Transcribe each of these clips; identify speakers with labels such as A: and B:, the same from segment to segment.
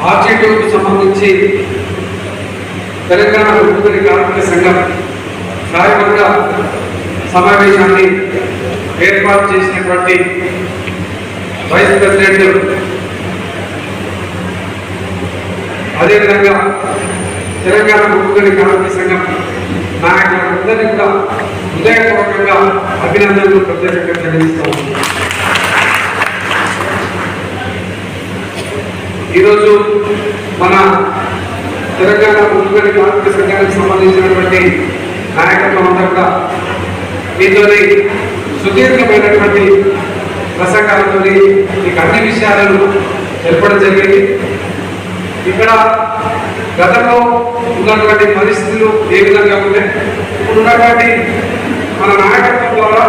A: ఆర్జీటీకి సంబంధించి తెలంగాణ ఉద్యోగి కార్మిక సంఘం కార్యవర్గ సమావేశాన్ని ఏర్పాటు చేసినటువంటి వైస్ ప్రెసిడెంట్, అదేవిధంగా తెలంగాణ ఉద్యోగి కార్మిక సంఘం నాయకులందరినీ కూడా హృదయపూర్వకంగా అభినందనలు ప్రత్యేకంగా తెలియజేస్తాం. ఈరోజు మన తెలంగాణ ఉద్యోగి కార్మిక సంఘానికి సంబంధించినటువంటి నాయకత్వం అంతా కూడా మీతోని సుదీర్ఘమైనటువంటి ప్రసంగాలతో మీకు అన్ని విషయాలను తెలపడం జరిగింది. ఇక్కడ గతంలో ఉన్నటువంటి పరిస్థితులు ఏ విధంగా ఉన్నాయి, ఇప్పుడు ఉన్నటువంటి మన నాయకత్వం ద్వారా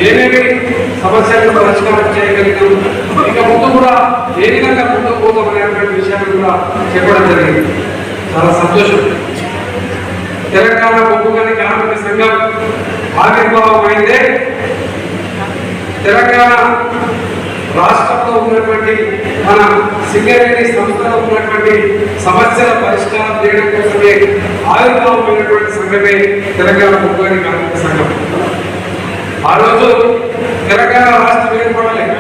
A: ఏమేమి సమస్యలను పరిష్కారం చేయగలిగాం, ఇక ముందు కూడా ఏ విధంగా ముందుకు పోతాం అనేటువంటి విషయాన్ని కూడా చెప్పడం జరిగింది. చాలా సంతోషం. తెలంగాణ ఉద్యోగి కార్మిక సంఘం ఆవిర్భావం అయితే తెలంగాణ రాష్ట్రంలో ఉన్నటువంటి మన సింగరేణి సంస్థలో ఉన్నటువంటి సమస్యల పరిష్కారం చేయడం కోసమే ఆవిర్భావమైనటువంటి సంఘమే తెలంగాణ ఉద్యోగి కార్మిక సంఘం. ఆ రోజు తెలంగాణ రాష్ట్రం ఏర్పడలేదు.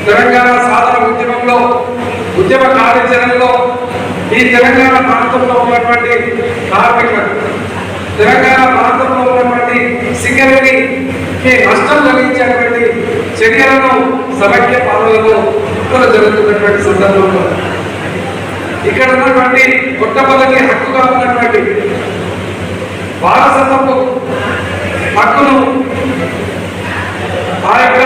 A: తెలంగాణ సాధన ఉద్యమంలో, ఉద్యమ కార్యాచరణలో ఈ తెలంగాణ ప్రాంతంలో ఉన్నటువంటి కార్మికులకు, తెలంగాణ ప్రాంతంలో ఉన్నటువంటి సింగరేణికి నష్టం కలిగించేటువంటి చర్యలను సమైక్య పాలనలో జరుగుతున్నటువంటి సందర్భంలో ఇక్కడ ఉన్నటువంటి మొట్టమొదటి హక్కుగా ఉన్నటువంటి వారసత్వపు హక్కును ఆ యొక్క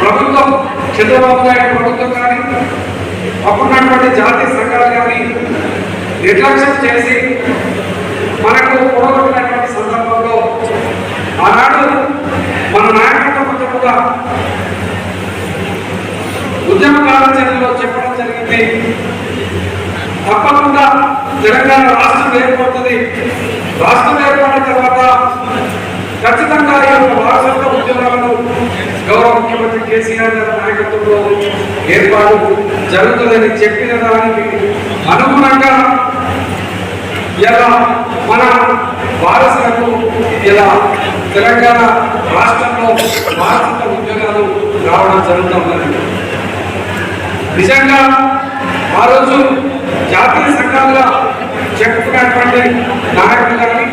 A: ప్రభుత్వం, చంద్రబాబు నాయుడు ప్రభుత్వం కానీ అప్పుడున్నటువంటి జాతీయ సంఘాలు కానీ నిర్లక్ష్యం చేసి మనకు పొడగొట్టినటువంటి సందర్భంలో ఆనాడు మన నాయకత్వం కూడా ఉద్యమ కార్యాచరణలో చెప్పడం జరిగింది. తప్పకుండా తెలంగాణ రాష్ట్రం ఏర్పడుతుంది. రాష్ట్రం ఏర్పడిన తర్వాత ఖచ్చితంగా ఈ యొక్క వారసత్వ ఉద్యమాలను గౌరవ ముఖ్యమంత్రి కేసీఆర్ గారి నాయకత్వంలో ఏర్పాటు జరుగుతుందని చెప్పిన దానికి అనుగుణంగా ఇలా మన వారసులకు ఇలా తెలంగాణ రాష్ట్రంలో వారసత్వ ఉద్యోగాలు రావడం జరుగుతున్నది. నిజంగా ఆ రోజు జాతీయ సంఘాలుగా చెప్పుకున్నటువంటి నాయకులు కానీ,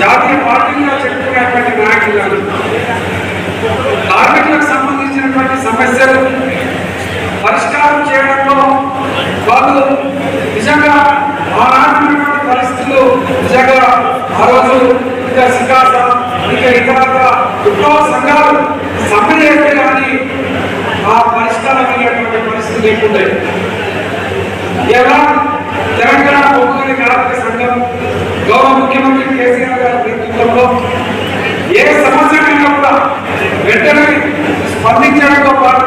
A: జాతీయ పార్టీలుగా చెప్పుకున్నటువంటి నాయకులు కానీ కార్మికులకు సంబంధించినటువంటి సమస్యలు పరిష్కారం చేయడంలో వాళ్ళు నిజంగా ఆనాడున్నటువంటి పరిస్థితులు నిజంగా ఆ రోజు ఇంకా సికాస ఇంకా ఇతర విప్లవ సంఘాలు సమ్మె చేస్తే కానీ ఆ పరిష్కారం అయ్యేటువంటి పరిస్థితి లేకుండా ఇలా తెలంగాణ ఉద్యోగి కార్మిక సంఘం గౌరవ ముఖ్యమంత్రి కేసీఆర్ గారి నేతృత్వంలో ఏ సమస్యకైనా కూడా వెంటనే స్పందించడంతో పాటు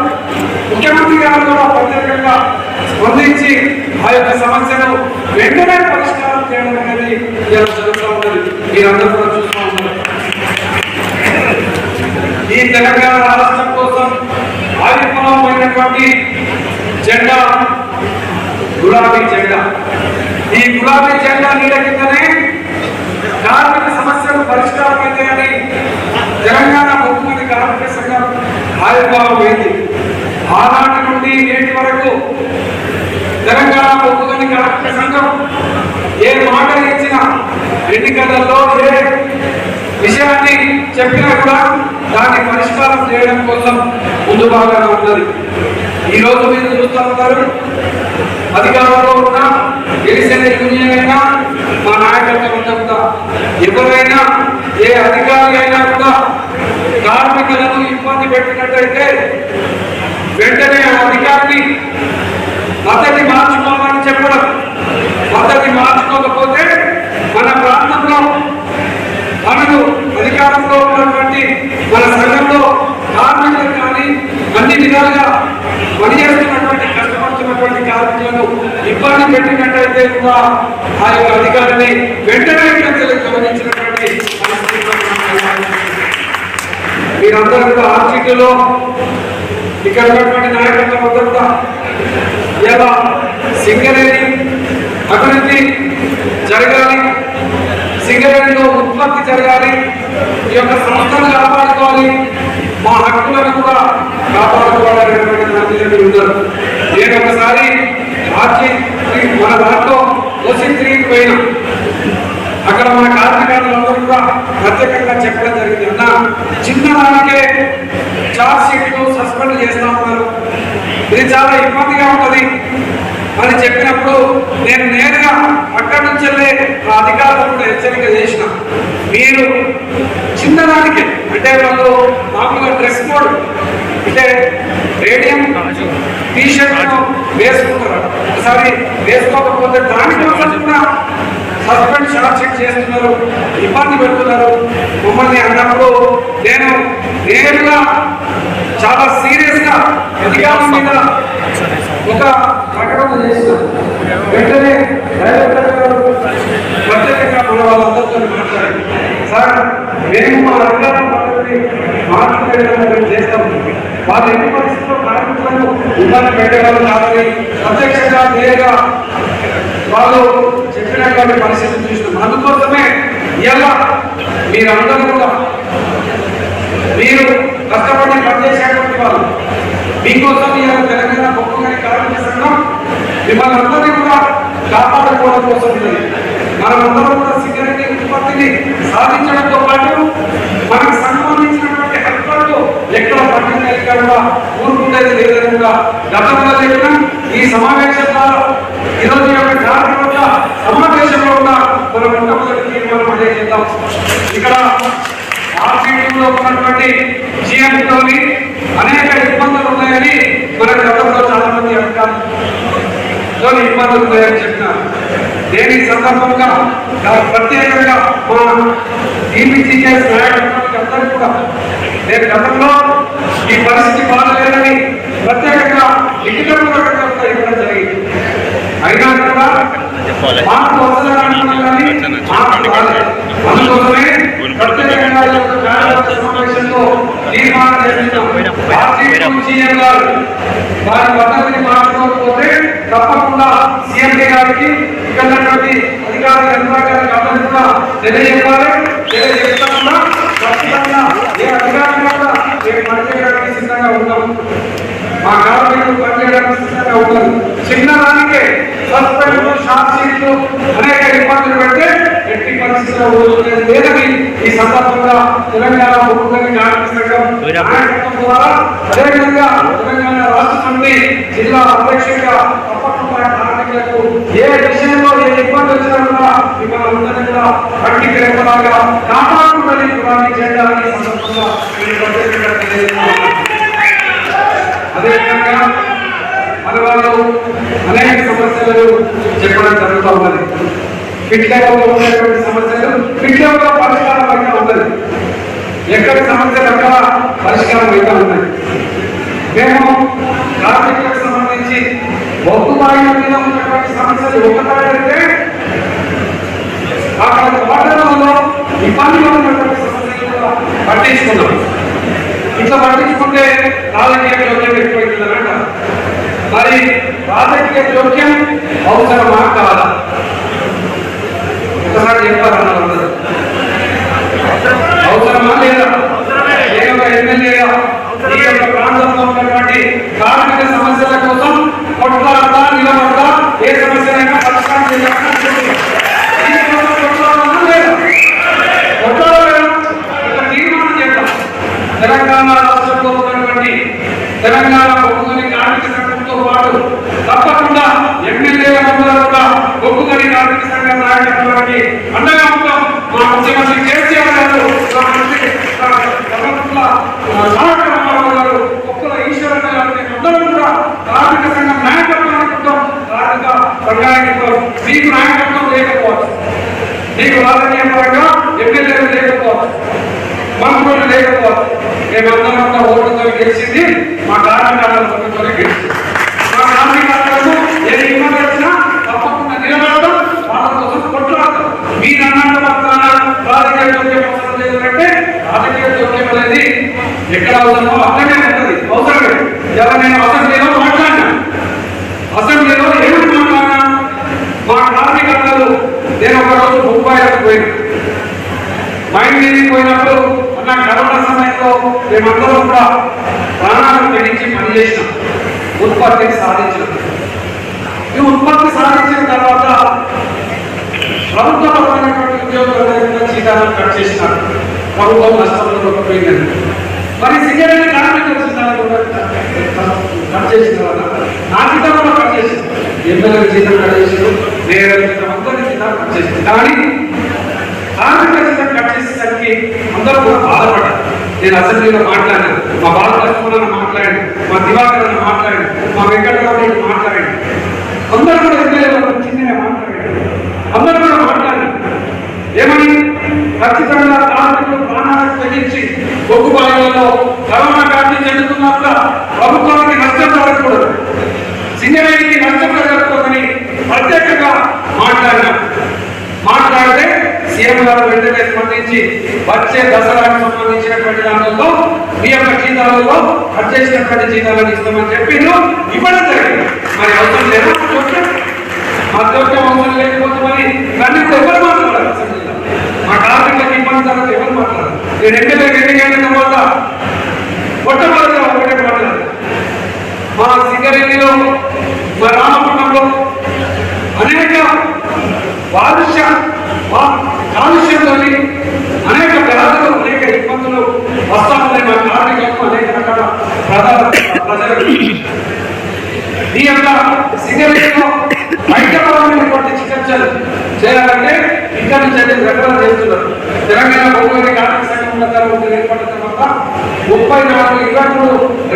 A: ముఖ్యమంత్రి గారు కూడా ప్రత్యేకంగా స్పందించి ఆ యొక్క సమస్యను వెంటనే పరిష్కారం చేయడం అనేది జరుగుతూ ఉన్నది. మీరందరూ కూడా చూస్తూ ఉన్నారు. ఈ తెలంగాణ రాష్ట్రం కోసం ఆవిర్భావమైనటువంటి జెండా గులాబీ జెండా. ఈ గులాబీ జెండా నీడ కిందనే కార్మిక సమస్యలు పరిష్కారం అవుతాయని తెలంగాణ ఉద్యోగి కార్మిక సంఘం ఆవిర్భావమైంది. ఆనాటి నుండి నేటి వరకు తెలంగాణ ఉద్యోగి కార్మిక సంఘం ఏ మాట ఇచ్చినా, ఎన్నికలలో ఏ విషయాన్ని చెప్పినా కూడా దాన్ని పరిష్కారం చేయడం కోసం ముందు భాగంగా ఉన్నది. ఈ రోజు మీరు చూస్తూ ఉన్నారు, అధికారంలో ఉన్న గెలిచిన యూనియన్ అయినా మా నాయకత్వం అంతా కూడా ఎవరైనా ఏ అధికారి అయినా కూడా కార్మికులను ఇబ్బంది పెట్టినట్టయితే వెంటనే ఆ అధికారిని పద్ధతి మార్చుకోవాలని చెప్పడం, పద్ధతి మార్చుకోకపోతే మన ప్రాంతంలో మనకు అధికారంలో ఉన్నటువంటి మన సంఘంలో కార్మికులకు కానీ అన్ని విధాలుగా పనిచేస్తున్నటువంటి కష్టపడుతున్నటువంటి కార్మికులను ఇబ్బంది పెట్టినట్టయితే కూడా ఆ యొక్క అధికారిని వెంటనే గమనించినటువంటి మీరందరూ కూడా ఆర్టీటీలో ఇక్కడ ఉన్నటువంటి నాయకత్వం అంతా కూడా ఇలా సింగరేణి అభివృద్ధి జరగాలి, సింగరేణిలో ఉత్పత్తి జరగాలి, ఈ యొక్క సంస్థను కాపాడుకోవాలి, మా హక్కులను కూడా కాపాడుకోవాలనేటువంటి ఉన్నారు. నేను ఒకసారి మన దాంట్లో ఓసి3 పోయినా, అక్కడ మన కార్మికులందరూ కూడా ప్రత్యేకంగా చెప్పడం జరిగింది. అన్న చిన్నదానికే చార్జ్ షీట్లు సస్పెండ్ చేస్తా ఉన్నారు, ఇది చాలా ఇబ్బందిగా ఉంటుంది అని చెప్పినప్పుడు నేను నేరుగా అక్కడి నుంచి ఆ అధికారులను కూడా హెచ్చరిక చేసిన, మీరు చిన్నదానికే అంటే వాళ్ళు మామూలుగా డ్రెస్ కోడ్ అంటే రేడియం టీషర్ట్ వేసుకుంటారు, ఒకసారి వేసుకోకపోతే దానికోసం కూడా సస్పెండ్ షార్ట్ షీట్ చేస్తున్నారు, ఇబ్బంది పెడుతున్నారు మమ్మల్ని అన్నప్పుడు నేను నేరుగా చాలా సీరియస్ గా అధికారుల మీద ఒక ప్రకటన చేసిన వెంటనే ప్రత్యేకంగా మన వాళ్ళందరితో మాట్లాడారు. సార్ మేము మా అధికారుల పద్ధతిని మార్చుకోవడం చేస్తాము, వాళ్ళు ఎన్ని పరిస్థితుల్లో కార్మికులను ఇబ్బంది పెట్టేవాళ్ళు కాదని ప్రత్యక్షంగా నేరుగా వాళ్ళు చెప్పినటువంటి పరిస్థితిని చూసినాం. అందుకోసమే ఇలా మీరందరూ కూడా మీరు కష్టపడి పనిచేసేటువంటి వాళ్ళు మీకోసం ఇలా తెలంగాణ బొమ్మగారి కార్మిక సంఘం మిమ్మల్ని అందరినీ కూడా కాపాడుకోవడం కోసం ఉన్నది. మనమందరం కూడా సింగరేణి ఉత్పత్తిని సాధించడంతో పాటు మనకు సంబంధించినటువంటి హక్కులు ఎక్కడ పట్టిందా కూడా ఊరుకుండేది లేదని కూడా గతంలో చెప్పిన ఈ సమావేశం ద్వారా ఈరోజు యొక్క కార్మిక సమావేశంలో ఉన్న మన మొట్టమొదటి తీర్మానం అదే చేద్దాం. ఇక్కడ ఆర్టీలో ఉన్నటువంటి జీఎంతోని అనేక ఇబ్బందులు ఉన్నాయని మన గతంలో చాలా మంది అధికారులు ఇబ్బందులు ఉన్నాయని చెప్పినారు. దేని సందర్భంగా ప్రత్యేకంగా మా టీపీసీఎస్ నాయకులకి అందరూ కూడా నేను గతంలో ఈ పరిస్థితి బాగలేదని ప్రత్యేకంగా లిఖితంగా ఇవ్వడం జరిగింది. అయినా కూడా మాకు అందుకోసమే ప్రత్యేకంగా సమావేశంలో తీర్మానం చేస్తున్నాం. వారి పద్ధతిని మార్చుకోకపోతే తప్పకుండా సీఎండీ గారికి ఇక్కడ అధికారుల యంత్రాంగానికి అందరికీ కూడా తెలియజేయాలి. తెలియజేస్తాకుండా ఖచ్చితంగా ఏ అధికారులు కూడా మేము పనిచేయడానికి సిద్ధంగా ఉన్నాం, మా కార్మికులు పనిచేయడానికి సిద్ధంగా ఉన్నారు. చిన్నదానికే సస్పెండ్ షార్ట్ షీట్లు అనేక ఇబ్బందులు పెడితే ఎట్టి పరిస్థితుల్లో లేదని ఈ సందర్భంగా తెలంగాణ బొమ్మగారి కార్మిక సంఘం నాయకత్వం ద్వారా అదేవిధంగా తెలంగాణ రాష్ట్ర సమితి జిల్లా అధ్యక్షుడిగా తప్పకుండా కార్మికులకు ఏ విషయంలో ఏ ఇబ్బంది వచ్చినా కూడా మిమ్మల్ని అందరినీ కూడా పట్టి పెరగలాగా కాపాడుతుందని గులాబీ చేయడానికి సందర్భంగా అదేవిధంగా మన వాళ్ళు అనేక సమస్యలు చెప్పడం జరుగుతూ ఉన్నది. ఫిట్ లెవెల్లో ఉన్నటువంటి సమస్యలు ఫిట్ లెవెల్లో పరిష్కారం అయితే ఉన్నది, ఎక్కడి సమస్యలు అక్కడ పరిష్కారం అయితే ఉన్నది. మేము కార్మికులకు సంబంధించి బొగ్గుబాయిల మీద ఉన్నటువంటి సమస్యలు ఒకటైతే అక్కడ వాటర్లలో ఇబ్బందిగా ఉన్నటువంటి సమస్యలు కూడా పట్టించుకున్నాం. ఇట్లా పట్టించుకుంటే రాజకీయ జోక్యం ఎక్కువైతుందన్నట. మరి రాజకీయ జోక్యం అవసరమా కాదా? ఒకసారి చెప్పారన్నారు అందరూ, అవసరమా లేదా? నేను ఒక ఎమ్మెల్యేగా ఈ యొక్క ప్రాంతంలో ఉన్నటువంటి కార్మిక సమస్యల కోసం కొట్లాడతా నిలబడతా ఏ సమస్యనైనా పరిష్కారం చేయాలన్నా తీర్మానం చేద్దాం. తెలంగాణ రాష్ట్రంలో ఉన్నటువంటి తెలంగాణ బొగ్గుగని కార్మిక సంఘంతో పాటు తప్పకుండా ఎమ్మెల్యేలందరూ కూడా బొగ్గుగని కార్మిక సంఘం నాయకత్వానికి అండగా ఉంటాం. మా ముఖ్యమంత్రి కేసీఆర్ గారు, మా మంత్రి రామారావు గారు, ఒక్కల ఈశ్వరన్న గారు, అందరూ కూడా కార్మిక సంఘం నాయకత్వానికి ఉంటాం. కార్మిక సంఘానికి మీకు నాయకత్వం లేకపోవచ్చు, మీకు రాజకీయ పరంగా ఎమ్మెల్యేలు లేకపోవచ్చు, మంత్రులు లేకపోవచ్చు, మేమందరం ఓటుతో గెలిచింది మా కార్మికులతో గెలిచింది. మా కార్మికులకు ఏ ఇబ్బంది వచ్చినా తప్పకుండా నిలబడడం, వాళ్ళ కోసం కొట్లాడతాం. మీరు అన్నట్టు రాజకీయ జోక్యం అవసరం లేదంటే రాజకీయ జోక్యం అనేది ఎక్కడ అవసరమో అక్కడే ఉంటుంది. అవసరం లేదు. ఇలా నేను అసెంబ్లీలో మాట్లాడినా అసెంబ్లీలో ఏమని మాట్లాడినా మా కార్మికులు నేను ఒకరోజు ముంబైకి పోయినా మైండ్ మీటింగ్ పోయినప్పుడు అన్న కరోనా సమయంలో మేమందరం కూడా ప్రాణాలు తెగించి పనిచేసినాం, ఉత్పత్తిని సాధించినాం. ఈ ఉత్పత్తి సాధించిన తర్వాత ప్రభుత్వపరమైనటువంటి ఉద్యోగుల జీతాలను కట్ చేసినారు, ప్రభుత్వం నష్టంలో పోయిందని. మరి సింగరేణి కార్మికుల జీతాలు కూడా కట్ చేసిన తర్వాత నా జీతం కూడా కట్ చేసింది, ఎమ్మెల్యే జీతం కట్ చేసారు, వేరే జీతం అందరి జీతాలు కట్ చేసింది. కానీ కార్మికుల జీతం కట్ చేసేసరికి అందరూ కూడా బాధపడ్డారు. నేను అసెంబ్లీలో మాట్లాడాను, మా బాలకృష్ణ మాట్లాడాను, మా దివాకర్ మాట్లాడాను, మా వెంకటరావు రెడ్డి మాట్లాడాను, అందరూ కూడా ఎమ్మెల్యేలు చిన్నగా మాట్లాడారు, అందరూ కూడా మాట్లాడారు. ఏమని ఖచ్చితంగా కార్మికులు ప్రాణాలకు తెగించి బొగ్గుబాయిలలో కరోనా వ్యాప్తి చెందుతున్నప్పుడు ప్రభుత్వానికి నష్టం జరగకూడదు, సింగరేణికి నష్టం జరగకూడదని ప్రత్యేకంగా మాట్లాడితే సీఎం గారు వెంటనే స్పందించి వచ్చే దసరాకు సంబంధించినటువంటి దానిలో మీ యొక్క జీతాలలో కట్ చేసినటువంటి జీతాలను ఇస్తామని చెప్పి ఇవ్వడం జరిగింది. మరి అవసరం లేదు, మా జోక్యం అవసరం లేకపోతే మరి దాన్ని ఎవరు మాట్లాడారు? మా కార్మికులకు ఇబ్బంది తర్వాత ఎవరు మాట్లాడారు? నేను ఎమ్మెల్యేకి ఎన్నికైన తర్వాత మొట్టమొదటిగా ఒకటే మాట్లాడారు. మా సింగరేణిలో మా రామపురంలో అనేక కాలుష్యంతో అనేక వ్యాధులు అనేక ఇబ్బందులు వస్తా ఉన్నాయి మా కార్మికులకు, అనేక రకాల ప్రజలకు. ఈ యొక్క సింగరేణిలో వైద్యపరమైనటువంటి చికిత్సలు చేయాలంటే ఇక్కడ నుంచి రెఫరల్ చేస్తున్నారు. తెలంగాణ భూమి కార్మిక సంఘం ఏర్పడిన తర్వాత 34 ఇళ్లకు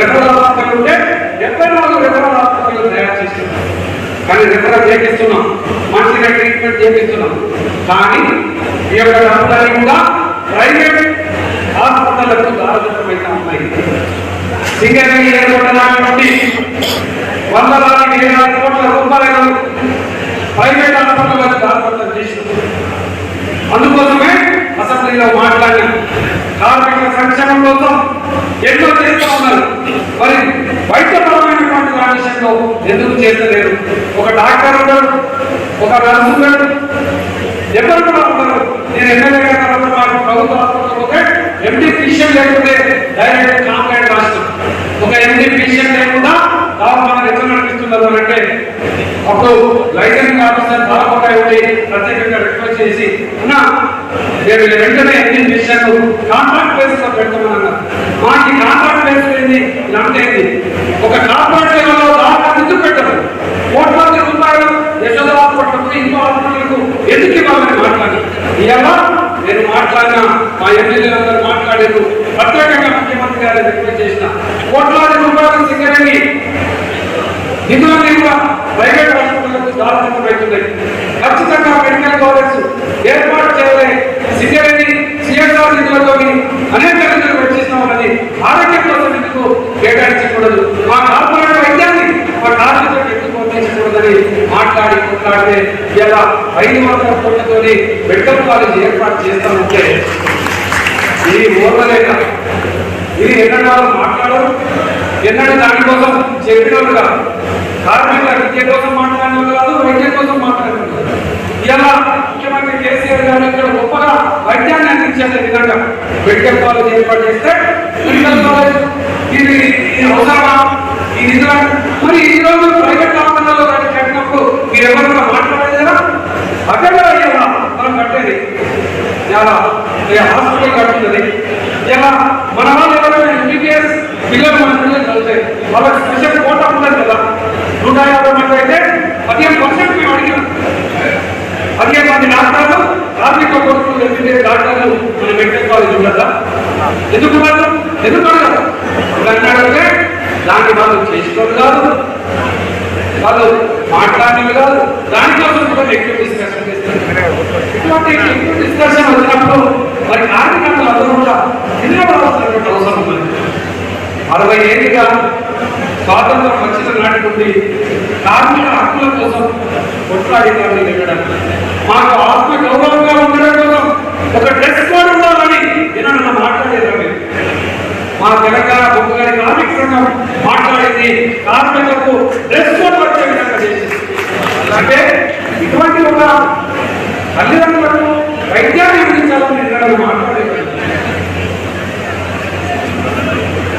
A: రెఫరల్ హాస్పిటల్ ఉంటే 74 రెఫరల్ హాస్పిటల్ తయారు చేస్తున్నారు. కానీ రెఫరల్ చేపిస్తున్నాం, మంచిగా ట్రీట్మెంట్ చేపిస్తున్నాం. కానీ ఈ యొక్క డబ్బులన్నీ కూడా ప్రైవేట్ హాస్పిటళ్లకు దారిదత్తమైతే ఉన్నాయి. సింగరేణి ఏర్పడినటువంటి 100,000 కోట్ల రూపాయలు ప్రైవేట్ హాస్పిటళ్లకు దారిదత్తం చేసినాం. అందుకోసమే అసెంబ్లీలో మాట్లాడిన కార్మికుల సంక్షేమం కోసం ఎన్నో చేస్తూ ఉన్నారు. మరి వైద్యపరమైనటువంటి విషయంలో ఎందుకు చేస్తలేరు? ఒక డాక్టర్ ఉంటారు, ఒక నర్సు ఉంటారు, ఎవరు కూడా ఉంటారు. నేను ఎమ్మెల్యే తర్వాత మాకు ప్రభుత్వ హాస్పిటల్ పోతే ఎండి ఫిజిషియన్ లేకపోతే డైరెక్ట్ కాంప్లైంట్ రాస్తాం. ఒక ఎండి ఫిజిషియన్ లేకుండా దాదాపు ఎట్లా నడిపిస్తున్నారు అంటే అప్పుడు లైసెన్స్ ఆఫీసర్ దాదాపు ఉండి ప్రత్యేకంగా రిక్వెస్ట్ చేసి అన్నా నేను వెంటనే ఎండి ఫిజిషియన్ కాంట్రాక్ట్ బేసిస్ లో పెడతామన్నారు. మాకు ఈ కాంట్రాక్ట్ బేసిస్ ఏంది అంటే ఒక కాంట్రాక్ట్ లెవెల్లో దాకా ఎందుకు పెట్టరు? కోట్లాది రూపాయలు యశోద హాస్పిటల్కు ఇంకో హాస్పిటల్కు ఎందుకు ఇవ్వాలని మాట్లాడి ఇవాళ నేను మాట్లాడిన మా ఎమ్మెల్యేలందరూ మాట్లాడారు. ప్రత్యేకంగా ముఖ్యమంత్రి గారు రిక్వెస్ట్ చేసిన కోట్లాది రూపాయలు సింగరేణి నిధులన్నీ కూడా ప్రైవేట్ హాస్పిటల్కు దారిదత్తం అవుతున్నాయి. ఖచ్చితంగా మెడికల్ కాలేజ్ ఏర్పాటు చేయాలి. సింగరేణి సిఎస్ఆర్ నిధులతో అనేక నిధులు వెచ్చిస్తామన్నది ఆరోగ్యం కోసం ఎందుకు కేటాయించకూడదు? మా కార్పొరేట్ వైద్యాన్ని మా కార్మికులకు ఎందుకు అందించకూడదని కొట్లాడితే ఇలా 500 కోట్లతో మెడికల్ కాలేజ్ ఏర్పాటు చేస్తామంటే ఇది ఓర్వలేక ఇది ఎన్నడూ మాట్లాడరు, ఎన్నడూ దానికోసం చెప్పినోళ్ళు కాదు. కార్మికుల విద్య కోసం మాట్లాడిన వాళ్ళు కాదు, వైద్యం కోసం మాట్లాడిన వాళ్ళు కాదు. ఇలా ముఖ్యమంత్రి కేసీఆర్ గారు ఇక్కడ గొప్పగా వైద్యాన్ని అందించే విధంగా మెడికల్ కాలేజ్ ఏర్పాటు చేస్తే మెడికల్ కాలేజ్ ఇది అవసరమా? ఈ నిధుల మరి ఈ రోజు ప్రైవేట్ హాస్పిటల్లో కట్టినప్పుడు మీరు ఎవరు కూడా మాట్లాడలేదా? అక్కడ మనం కట్టేది హాస్పిటల్ కట్టుతుంది. ఇలా మన వాళ్ళు ఎవరైనా ఎంబీబీఎస్ పిల్లలు మన పిల్లలు చదివితే వాళ్ళకి స్పెషల్ కోటా ఉండదు కదా. 150 మంది అయితే 15% మేము అడిగినాం. 15 మంది డాక్టర్లు కార్మిక కోర్టులు ఎంబీబీఎస్ డాక్టర్లు మన మెడికల్ కాలేజ్ ఉండదా? ఎందుకు వాళ్ళు ఎందుకు అడగదు? అడిగితే దాన్ని వాళ్ళు చేసుకోవడం కాదు, వాళ్ళు మాట్లాడేవి కాదు. దానికోసం కూడా ఎక్కువ డిస్కషన్ చేస్తారు. ఇటువంటి ఎక్కువ డిస్కషన్ వచ్చినప్పుడు మరి కార్మికులు అందరూ కూడా నిలబడాల్సినటువంటి అవసరం ఉంది. 60 ఏళ్ళుగా స్వాతంత్రం వచ్చిన నాటి నుండి కార్మిక హక్కుల కోసం కొట్లాడినాన్ని వెళ్ళడం, మాకు ఆత్మ గౌరవంగా ఉండడం కోసం ఒక డ్రెస్ కోడ్ ఉండాలని నేను మాట్లాడేదాన్ని. మా తెలంగాణ బొగ్గుగారి కార్మిక సంఘం మాట్లాడింది కార్మికులకు డ్రెస్ కోడ్ వచ్చే విధంగా అంటే ఇటువంటి ఒక తల్లిదండ్రులకు వైద్యాన్ని అందించాలని నేను మాట్లాడేది.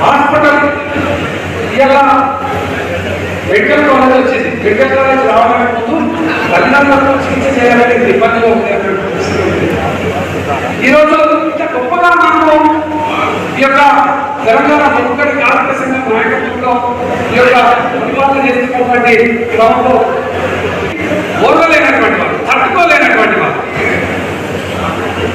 A: హాస్పిటల్ ఇలా మెడికల్ కాలేజ్ వచ్చింది. మెడికల్ కాలేజ్ రావడానికి ముందు తల్లిదండ్రులకు చికిత్స చేయాలని ఇబ్బందిగా ఉండేటువంటి పరిస్థితి. ఈరోజు ఇంత గొప్పగా మనము ఈ యొక్క తెలంగాణ ఒక్కటి కార్మిక సంఘం నాయకత్వంలో ఈ యొక్క ప్రతిపాదన చేస్తున్నటువంటి క్రమంలో ఓర్వలేనటువంటి వాళ్ళు, తట్టుకోలేనటువంటి వాళ్ళు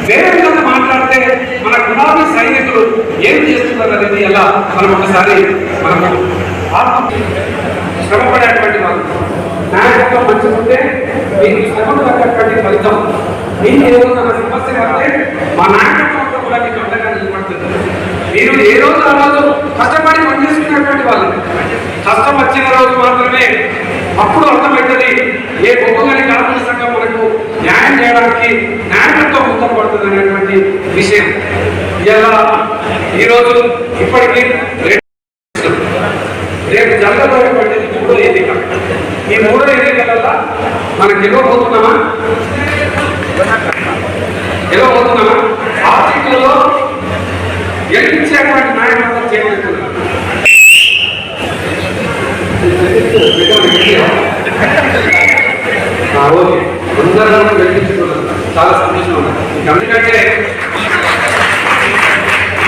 A: వేరే విధంగా మాట్లాడితే మన గులాబీ సైనికులు ఏం చేస్తున్నారు అనేది ఎలా మనం ఒకసారి మనము శ్రమపడేటువంటి వాళ్ళు నాయకత్వం మంచిగా ఉంటే మీకు శ్రమకు తగ్గటువంటి ఫలితం. మీకు ఏదైనా సమస్య వస్తే మా నాయకత్వంతో కూడా మీకు అండగా నిలబడుతుంది. మీరు ఏ రోజు ఆ రోజు కష్టపడి పనిచేసుకున్నటువంటి వాళ్ళు కష్టం వచ్చిన రోజు మాత్రమే అప్పుడు అర్థమవుతుంది ఏ గొప్పగాని కార్మిక సంఘం మనకు న్యాయం చేయడానికి నాయకత్వం ముందుకు పడుతుంది అనేటువంటి విషయం. ఇలా ఈరోజు ఇప్పటికీ రేపు జరగబోయేటువంటి 3వ ఎన్నిక. ఈ 3వ ఎన్నికలలో మనం గెలవబోతున్నామా? ఆర్థికలో గెలిపించేటువంటి నాయకత్వం చేపడుతున్నారు. ఓకే, అందరూ గెలిపించుకున్నారు, చాలా సంతోషం ఉంది. ఎందుకంటే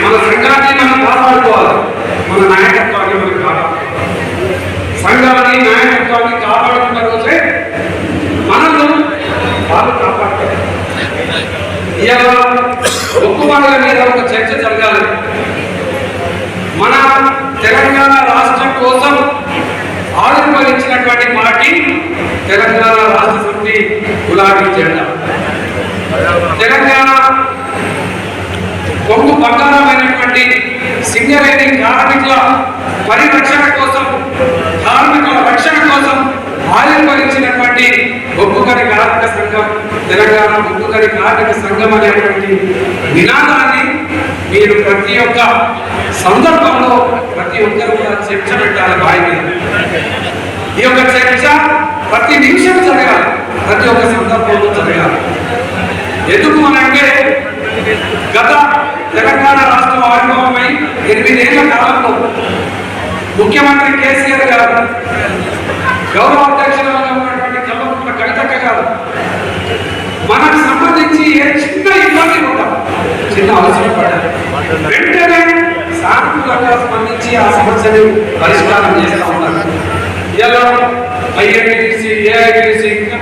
A: మన సంఘాన్ని మనం కాపాడుకోవాలి, మన నాయకత్వాన్ని మనం కాపాడుకోవాలి. సంఘాన్ని నాయకత్వాన్ని కాపాడుకున్న రోజే మనల్ని వాళ్ళు కాపాడుతారు. ఇవాళ ఒక్కుబాటుల మీద ఒక చర్చ జరగాలి. మన తెలంగాణ రాష్ట్రం కోసం ఆవిర్భవించినటువంటి పార్టీ తెలంగాణ రాష్ట్ర సమితి గులాబీ జెండా. తెలంగాణ కొంగు బంగారమైనటువంటి సింగరేణి కార్మికుల పరిరక్షణ కోసం, కార్మికుల రక్షణ కోసం ఆవిర్భవించినటువంటి బొగ్గుగని కార్మిక సంఘం, తెలంగాణ బొగ్గుగని కార్మిక సంఘం అనేటువంటి నినాదాన్ని మీరు ప్రతి ఒక్క సందర్భంలో ప్రతి ఒక్కరు కూడా చర్చ పెట్టాలి. బాయి మీద ఈ యొక్క చర్చ ప్రతి నిమిషం జరగాలి, ప్రతి ఒక్క సందర్భంలో జరగాలి. ఎందుకు అనంటే గత తెలంగాణ రాష్ట్రం ఆవిర్భావమై 8 ఏళ్ల కాలంలో ముఖ్యమంత్రి కేసీఆర్ గారు, గౌరవ అధ్యక్షులుగా ఉన్నటువంటి కల్వకుంట్ల కవితక్క గారు మనకు సంబంధించి ఏ చిన్న ఇబ్బంది ఉంటాం, చిన్న అవసరం పడ్డారు, వెంటనే సానుకూలంగా స్పందించి ఆ సమస్యని పరిష్కారం చేస్తూ ఉన్నారు. ఇలా ఐఐటిసి, ఏఐటిసి ఇంకా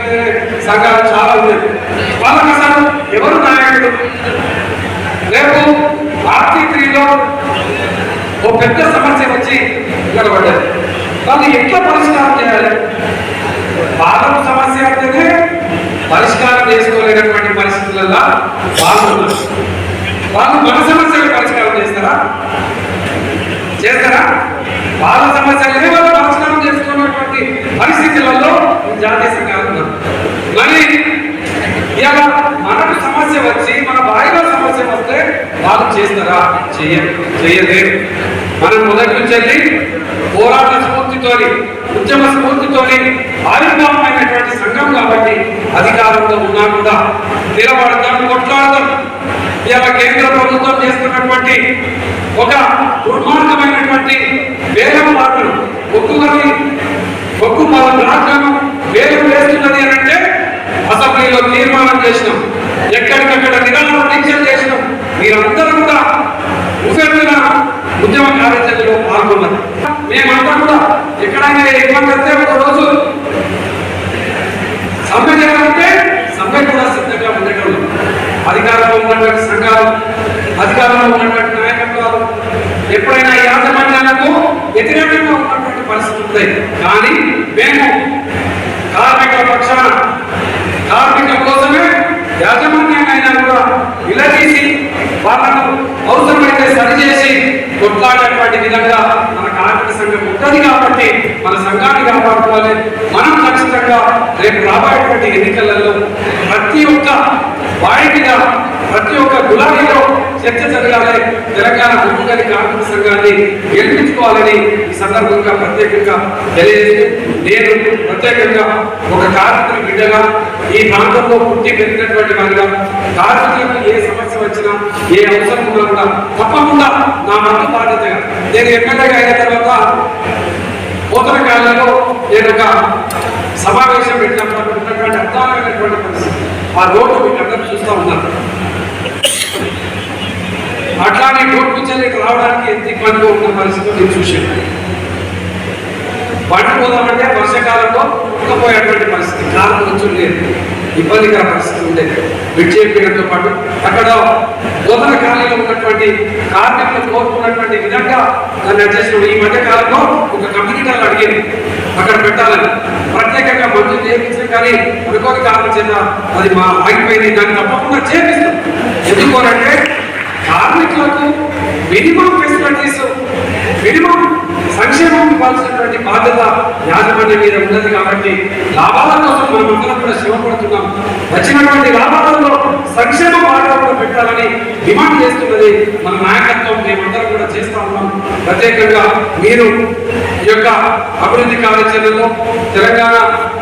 A: సంఘాలు చాలా ఉన్నాయి. వాళ్ళకి అసలు ఎవరు నాయకుడు? రేపు ఆర్టీ3లో ఓ పెద్ద సమస్య వచ్చి నిలబడ్డారు. వాళ్ళు ఎట్లా పరిష్కారం చేయాలి? వాళ్ళ సమస్య అంటేనే పరిష్కారం చేసుకోలేనటువంటి పరిస్థితులలో వాళ్ళు మన సమస్యలు పరిష్కారం చేస్తారా? వాళ్ళ సమస్యలే వాళ్ళు పరిష్కారం చేసుకున్నటువంటి పరిస్థితులలో జాతీయ సంఘాలు ఉన్నారు. మరి ఇలా మనకు సమస్య వచ్చి, మన బాయిలో సమస్య వస్తే వాళ్ళు చేస్తారా? చెయ్యలేరు. మనం మొదటి నుంచి పోరాట స్ఫూర్తితోని, ఉద్యమ స్ఫూర్తితోని ఆవిర్భావమైనటువంటి సంఘం కాబట్టి అధికారంలో ఉన్నా కూడా నిలబడతాం, కొట్లాడతాం. ఇలా కేంద్ర ప్రభుత్వం చేస్తున్నటువంటి ఒక దుర్మార్గమైనటువంటి వేలం పాటలు, ఒక్కు మన రాజ్యాంగం వేలం వేస్తున్నది అని అంటే అసెంబ్లీలో తీర్మానం చేసినాం, ఎక్కడికక్కడ నిరాహార దీక్షలు చేసినాం. మీరందరూ కూడా ఉఫెర్తున్న ఉద్యమ కార్యాచరణలో పాల్గొన్నారు. మేమంతా కూడా ఎక్కడైనా ఇబ్బంది వస్తే ఒక రోజు సమ్మె చేయాలంటే సమ్మె కూడా సిద్ధంగా ఉండేటోళ్ళు. అధికారంలో ఉన్నటువంటి సంఘాలు, అధికారంలో ఉన్నటువంటి నాయకత్వాలు ఎప్పుడైనా యాజమాన్యాలకు వ్యతిరేకంగా ఉన్నటువంటి పరిస్థితి ఉంటాయి. కానీ మేము కార్మికుల పక్షాన, కార్మికుల కోసమే యాజమాన్యాన్ని కూడా విలదీసి వాళ్ళను అవసరమైతే సరిచేసి కొట్లాడేటువంటి విధంగా మన కార్మిక సంఘం ఉంటుంది. కాబట్టి మన సంఘాన్ని కాపాడుకోవాలి. మనం ఖచ్చితంగా రేపు రాబోయేటువంటి ఎన్నికలలో ప్రతి ఒక్క వారి మీద ప్రతి ఒక్క గులాబీలో చర్చ జరగాలి. తెలంగాణ ఉద్యోగాన్ని కార్మిక సంఘాన్ని గెలిపించుకోవాలని ఈ సందర్భంగా ప్రత్యేకంగా తెలియజేస్తూ, నేను ప్రత్యేకంగా ఒక కార్మికుల బిడ్డగా ఈ ప్రాంతంలో పుట్టి పెరిగినటువంటి వారిగా కార్మికులకు ఏ సమస్య వచ్చినా ఏ అవసరం ఉన్నా కూడా తప్పకుండా నా వంతు బాధ్యతగా నేను ఎమ్మెల్యేగా అయిన తర్వాత నూతన కాలంలో నేను ఒక సమావేశం పెట్టినప్పుడు ఉన్నటువంటి అర్థమైనటువంటి పరిస్థితి ఆ రోడ్డు మీకు అందరూ చూస్తూ ఉన్నారు. అట్లానే రోడ్డు చెల్లికి రావడానికి ఎంత ఇబ్బందిగా ఉన్న పరిస్థితి నేను చూసాను. బండి పోదామంటే వర్షాకాలంలో ఉక్కపోయేటువంటి పరిస్థితి, కాలం నుంచి లేదు, ఇబ్బందికర పరిస్థితి ఉండేది. విడిచేయడంతో పాటు అక్కడ నూతన కాలంలో ఉన్నటువంటి కార్మికులు కోరుకున్నటువంటి విధంగా దాన్ని అడ్జస్ట్ ఈ మధ్య కాలంలో ఒక కమ్యూనిటీ అడిగింది అక్కడ పెట్టాలని ప్రత్యేకంగా మంజూరు చేయించిన, కానీ అనుకోని కారణం చేత అది మా ఆగిపోయింది. దాన్ని తప్పకుండా చేపిస్తాం. ఎందుకోనంటే కార్మికులకు మినిమం ఫెసిలిటీస్, మినిమం సంక్షేమం ఇవ్వాల్సినటువంటి బాధ్యత యాజమాన్యం మీద ఉన్నది. కాబట్టి లాభాల కోసం మనమందరం కూడా శ్రమపడుతున్నాం. వచ్చినటువంటి లాభాలలో సంక్షేమ మార్గాలు పెట్టాలని డిమాండ్ చేస్తున్నది మన నాయకత్వం. మేమందరం కూడా చేస్తా ఉన్నాం. ప్రత్యేకంగా మీరు ఈ యొక్క అభివృద్ధి కార్యాచరణలో తెలంగాణ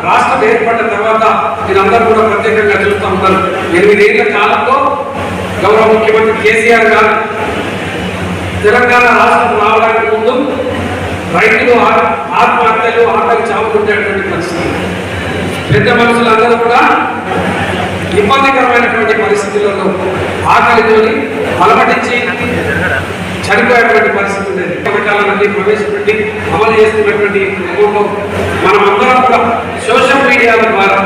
A: రాష్ట్రం ఏర్పడిన తర్వాత మీరందరూ కూడా ప్రత్యేకంగా చూస్తూ ఉంటారు. 8 ఏళ్ల కాలంలో గౌరవ ముఖ్యమంత్రి కేసీఆర్ గారు తెలంగాణ రాష్ట్రం రావడానికి ముందు రైతులు ఆత్మహత్యలు, ఆకలి చావుకుంటేటువంటి పరిస్థితి, పెద్ద మనుషులందరూ కూడా ఇబ్బందికరమైనటువంటి పరిస్థితులలో ఆకలితోని అలమటించి చనిపోయేటువంటి పరిస్థితి ఉండేది. పథకాలన్నీ ప్రవేశపెట్టి అమలు చేస్తున్నటువంటి క్రమంలో మనం అందరం కూడా సోషల్ మీడియాల ద్వారా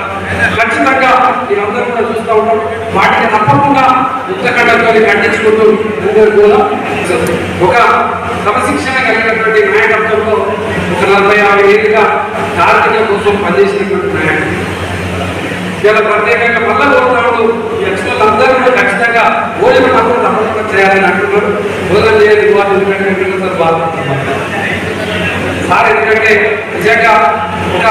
A: ఖచ్చితంగా మీరందరూ కూడా చూస్తూ ఉంటాం. వాటిని తప్పకుండా ఉత్తకండంతో ఖండించుకుంటూ కూడా ఒక క్రమశిక్షణ కలిగినటువంటి నాయకత్వంలో ఒక 45 ఏళ్ళుగా కార్మికుల కోసం పనిచేసినటువంటి నాయకుడు ఇలా ప్రత్యేకంగా మళ్ళా కోరుతున్నాడు. ఈ యక్షులందరూ కూడా ఖచ్చితంగా భోజనం మాత్రం తప్పకుండా చేయాలని అంటున్నారు. భోజనం చేయాలి వాళ్ళు ఎందుకంటే సార్ బాధపడుతున్నారు సార్. ఎందుకంటే నిజంగా ఒక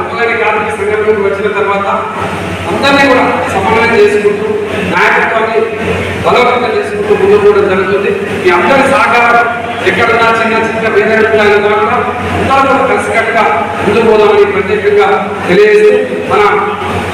A: ఉపకారి కార్మిక సంఘంలోకి వచ్చిన తర్వాత అందరినీ కూడా సమన్వయం చేసుకుంటూ నాయకత్వాన్ని బలోపేతం చేసుకుంటూ ముందు కూడా జరుగుతుంది. ఈ అందరి సహకారం ఎక్కడున్నా చిన్న చిన్న భేదాభిప్రాయాలు కాకుండా అందరూ కూడా కలిసికట్టుగా ముందు పోదామని ప్రత్యేకంగా తెలియజేస్తూ మన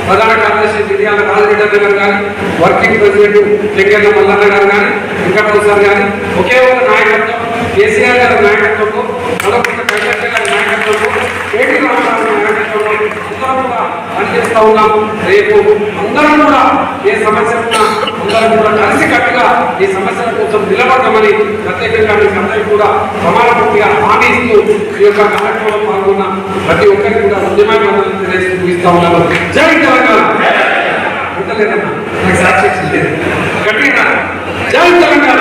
A: ప్రధాన కార్యదర్శి విద్యాల రాజరెడ్డి గారు కానీ, వర్కింగ్ ప్రెసిడెంట్ చెంగన్న మల్లన్న గారు కానీ, వెంకటరావు సార్ కానీ ఒకే ఒక నాయకత్వం, కేసీఆర్ గారి నాయకత్వంలో, మరొక కలెక్టర్ గారి నాయకత్వంలో, కేటీ రామారావు నాయకత్వంలో అందరూ కూడా పనిచేస్తూ ఉన్నాము. రేపు అందరూ కూడా ఏ సమస్య ఉన్నా అందరూ కూడా కలిసికట్టుగా ఈ సమస్యల కోసం నిలబడమని ప్రత్యేకంగా మీకు అందరికీ కూడా ప్రమాణపూర్తిగా హామీ ఇస్తూ ఈ యొక్క కార్యక్రమంలో పాల్గొన్న ప్రతి ఒక్కరికి కూడా ఉద్యమాన్ని తెలియజేస్తూ ముగిస్తూ ఉన్నాను. జై తెలంగాణ. ఉంటలేదమ్మా, నాకు సాక్షి లేదు. గట్టిగా జై తెలంగాణ.